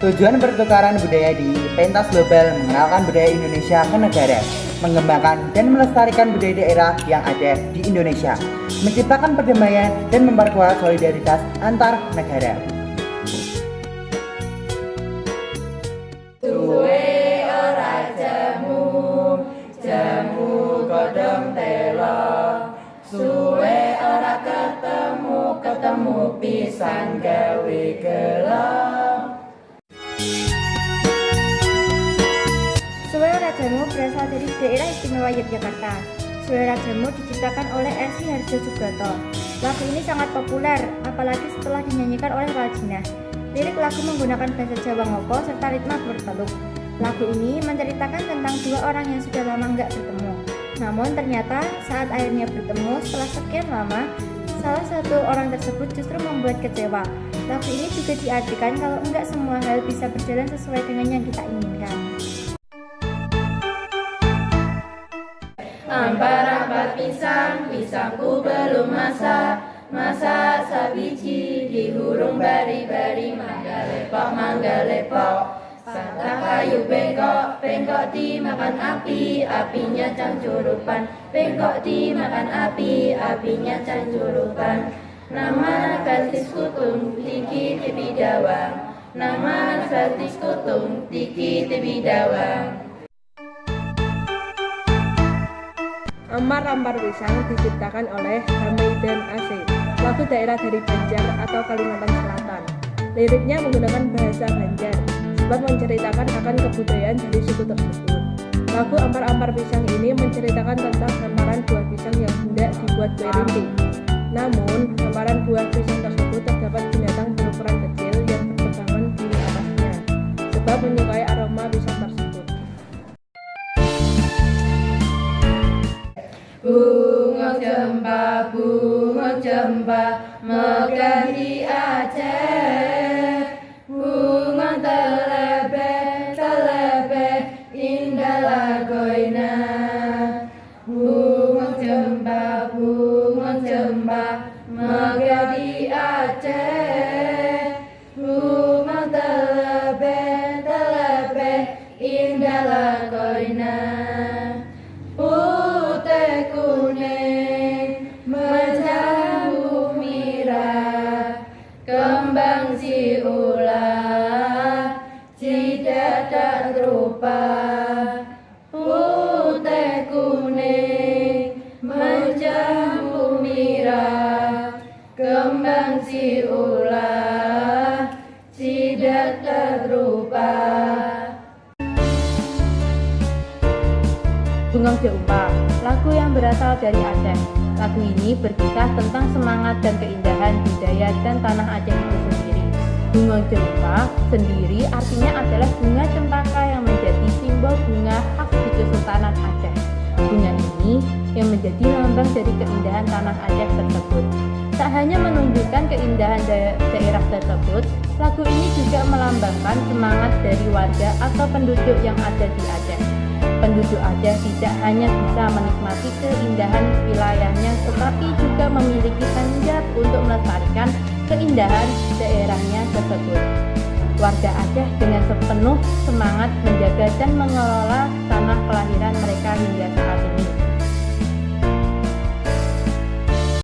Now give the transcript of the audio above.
Tujuan pertukaran budaya di pentas global mengenalkan budaya Indonesia ke negara, mengembangkan dan melestarikan budaya daerah yang ada di Indonesia, menciptakan perdamaian dan memperkuat solidaritas antar negara. Suwe ora jemu, jemu godhong telo. Suwe ora ketemu, ketemu pisan gawe gelo. Suwe ora jemu berasal dari daerah istimewa Yogyakarta. Suwe ora jemu diciptakan oleh Esi Harjo Subroto. Lagu ini sangat populer, apalagi setelah dinyanyikan oleh Wajina. Lirik lagu menggunakan bahasa Jawa Ngoko serta ritme berteluk. Lagu ini menceritakan tentang dua orang yang sudah lama nggak bertemu. Namun ternyata saat akhirnya bertemu setelah sekian lama, salah satu orang tersebut justru membuat kecewa. Lagu ini juga diartikan kalau enggak semua hal bisa berjalan sesuai dengan yang kita inginkan. Ampar-ampar pisang, pisangku belum masak. Masak sabiji, dihurung bari-bari. Mangga lepok, santah kayu bengkok. Bengkok dimakan api, apinya cangcurupan. Bengkok dimakan api, apinya cangcurupan. Nama gratis kutung, tiki tibi dawang. Nama gratis kutung, tiki tibi dawang. Ampar-ampar pisang diciptakan oleh Hamidhan Aceh, lagu daerah dari Banjar atau Kalimantan Selatan. Liriknya menggunakan bahasa Banjar, sebab menceritakan akan kebudayaan dari suku tersebut. Lagu Ampar-ampar pisang ini menceritakan tentang hamparan buah pisang yang hendak dibuat kue rinting. Namun, hamparan buah pisang tersebut terdapat binatang berukuran kecil yang berterbangan di atasnya, sebab menyukai aroma pisang tersebut. Bunga jempa, megah di Aceh. Bunga telebeh, indah lagoina. Bunga jempa, megah di Aceh. Bunga telebeh, indah lagoina. Putih kuning menjamu mirah, kembang si ulah tidak rupa. Putih kuning menjamu mirah, kembang si ulah tidak rupa. Bungong Jeumpa, lagu yang berasal dari Aceh. Lagu ini berkisah tentang semangat dan keindahan budaya dan tanah Aceh itu sendiri. Bungong Jeumpa sendiri artinya adalah bunga cempaka yang menjadi simbol bunga khas di Kesultanan Aceh. Bunga ini yang menjadi lambang dari keindahan tanah Aceh tersebut. Tak hanya menunjukkan keindahan daerah tersebut, lagu ini juga melambangkan semangat dari warga atau penduduk yang ada di Aceh. Penduduk Aceh tidak hanya bisa menikmati keindahan wilayahnya, tetapi juga memiliki tanggung jawab untuk melestarikan keindahan daerahnya tersebut. Warga Aceh dengan sepenuh semangat menjaga dan mengelola tanah kelahiran mereka hingga saat ini.